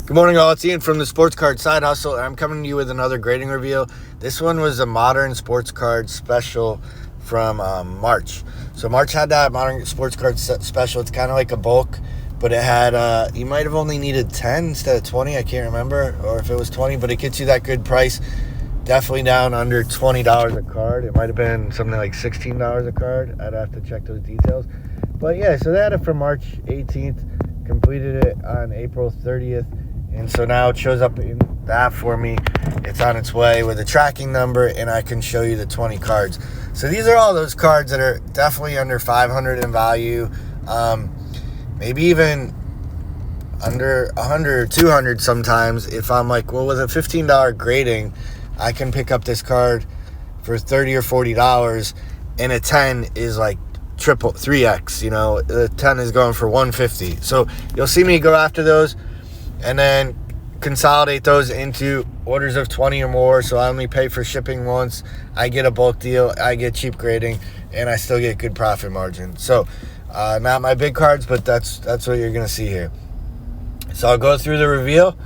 Good morning, all. It's Ian from the Sports Card Side Hustle, and I'm coming to you with another grading review. This one was a modern sports card special from March. So March had that modern sports card special. It's kind of like a bulk, but it had, you might have only needed 10 instead of 20. I can't remember, or if it was 20, but it gets you that good price. Definitely down under $20 a card. It might have been something like $16 a card. I'd have to check those details. But yeah, so they had it from March 18th, completed it on April 30th. And so now it shows up in the app for me. It's on its way with a tracking number, and I can show you the 20 cards. So these are all those cards that are definitely under $500 in value, maybe even under $100 or $200 sometimes. If I'm like, well, with a $15 grading, I can pick up this card for $30 or $40, and a 10 is like 3x. You know, the 10 is going for $150. So you'll see me go after those, and then consolidate those into orders of 20 or more. So I only pay for shipping once. I get a bulk deal. I get cheap grading, and I still get good profit margin. So not my big cards, but that's what you're going to see here. So I'll go through the reveal.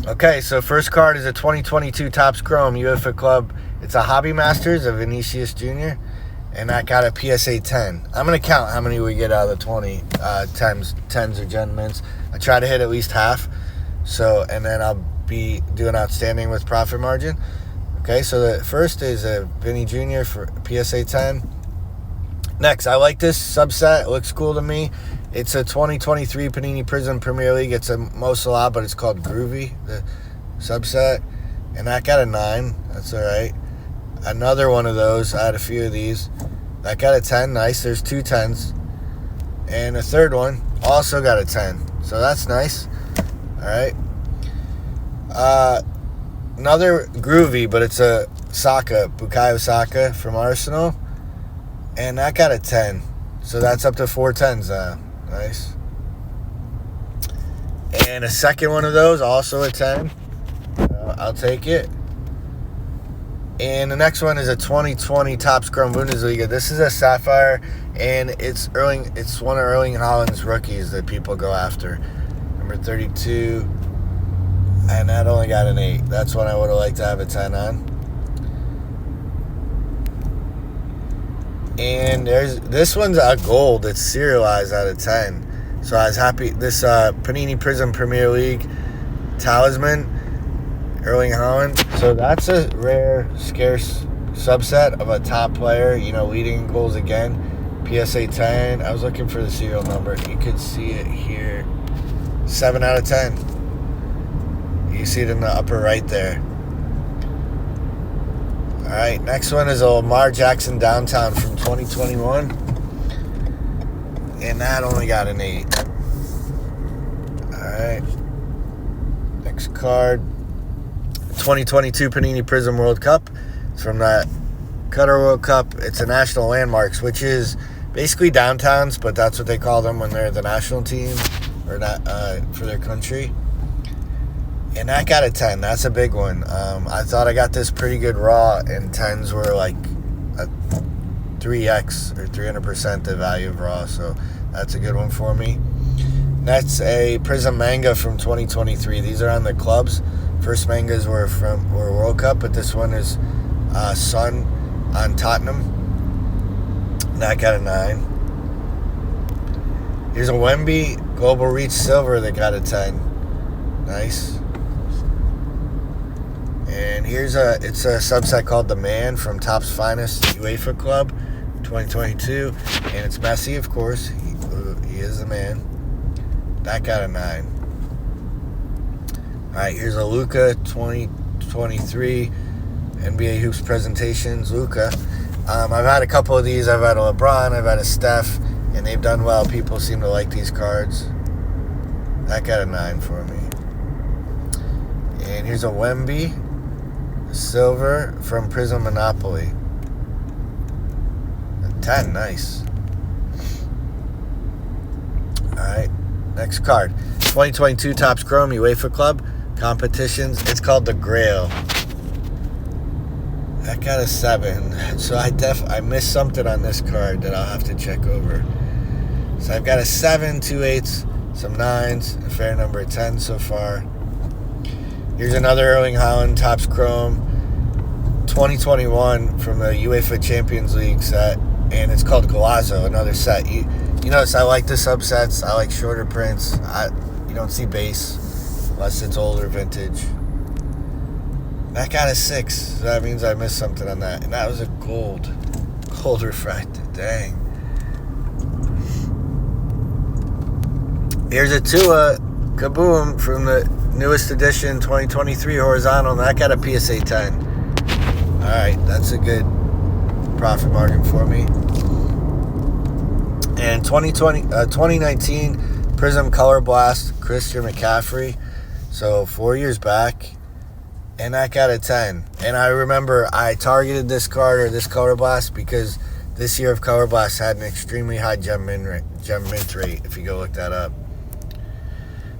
Okay, so first card is a 2022 Topps Chrome UFA Club. It's a Hobby Masters of Vinicius Jr., and I got a PSA 10. I'm going to count how many we get out of the 20 10s or Gen Mints. I try to hit at least half. So, and then I'll be doing outstanding with profit margin. Okay, so the first is a Vinny Jr. for PSA 10. Next, I like this subset. It looks cool to me. It's a 2023 Panini Prizm Premier League. It's a most a lot, but it's called Groovy, the subset. And that got a 9. That's all right. Another one of those. I had a few of these. That got a 10. Nice. There's 2 10s. And a third one also got a 10. So that's nice. All right. Another Groovy, but it's a Bukayo Saka from Arsenal. And that got a 10. So that's up to 4 10s. Nice. And a second one of those, also a 10. I'll take it. And the next one is a 2020 Topps Chrome Bundesliga. This is a Sapphire, and it's one of Erling Haaland's rookies that people go after. Number 32. And that only got an 8. That's one I would have liked to have a 10 on. And this one's a gold. It's serialized out of 10. So I was happy. This Panini Prizm Premier League Talisman, Erling Haaland. So that's a rare, scarce subset of a top player, you know, leading goals again. PSA 10. I was looking for the serial number. You could see it here. 7 out of 10. You see it in the upper right there. All right, next one is a Lamar Jackson Downtown from 2021. And that only got an 8. All right. Next card. 2022 Panini Prizm World Cup. It's from that Qatar World Cup. It's a national landmarks, which is basically downtowns, but that's what they call them when they're the national team or not for their country. And that got a 10. That's a big one. I thought I got this pretty good raw, and 10s were like a 3x or 300% the value of raw, so that's a good one for me. That's a Prizm Manga from 2023. These are on the clubs. First mangas were World Cup, but this one is Sun on Tottenham. And that got a 9. Here's a Wemby Global Reach Silver that got a 10. Nice. And it's a subset called The Man from Topps Finest UEFA Club 2022. And it's Messi, of course. He is the man. That got a 9. All right, here's a Luka 2023 NBA Hoops Presentations. Luka. I've had a couple of these. I've had a LeBron. I've had a Steph. And they've done well. People seem to like these cards. That got a 9 for me. And here's a Wemby Silver from Prizm Monopoly. A 10, nice. Alright, next card. 2022 Topps Chrome UEFA Club Competitions. It's called the Grail. That got a 7. So I missed something on this card that I'll have to check over. So I've got a 7, 2 8s, some 9s, a fair number of 10s so far. Here's another Erling Haaland Topps Chrome 2021 from the UEFA Champions League set, and it's called Golazo, another set. You notice I like the subsets. I like shorter prints. You don't see base unless it's older vintage. That got a 6, so that means I missed something on that. And that was a gold refracted. Dang. Here's a Tua Kaboom from the newest edition 2023 horizontal, and that got a PSA 10. Alright, that's a good profit margin for me. And 2019 Prism Color Blast Christian McCaffrey, so 4 years back, and that got a 10. And I remember I targeted this card or this Color Blast because this year of Color Blast had an extremely high gem mint rate, if you go look that up.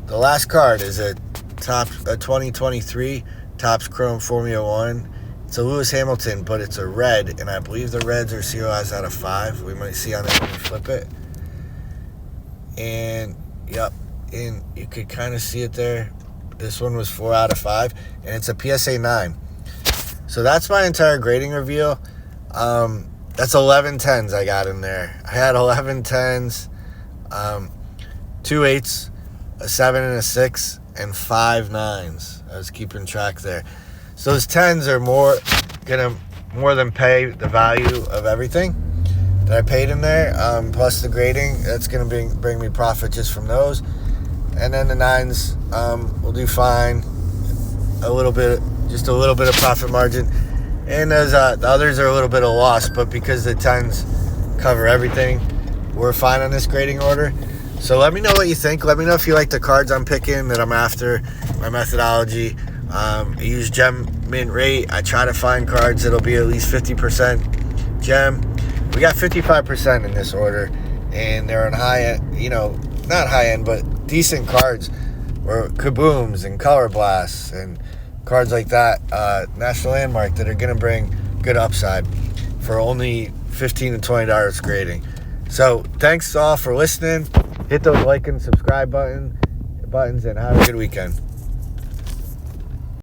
The last card is a 2023 Topps Chrome Formula 1. It's a Lewis Hamilton, but it's a red, and I believe the reds are COIs out of 5. We might see on it when we flip it. And, yep, and you could kind of see it there. This one was 4 out of 5, and it's a PSA 9. So that's my entire grading reveal. That's 11 10s I got in there. I had 11 10s, 2 8s, a 7 and a 6, and 5 9s. I was keeping track there. So those 10s are more than pay the value of everything that I paid in there, plus the grading. That's gonna bring me profit just from those. And then the 9s will do fine. Just a little bit of profit margin. And those the others are a little bit of loss, but because the 10s cover everything, we're fine on this grading order. So let me know what you think. Let me know if you like the cards I'm picking, that I'm after, my methodology. I use gem mint rate. I try to find cards that'll be at least 50% gem. We got 55% in this order, and they're on high end, not high end, but decent cards, or kabooms and color blasts and cards like that, National Landmark, that are going to bring good upside for only $15 to $20 grading. So thanks all for listening. Hit those like and subscribe buttons, and have a good weekend.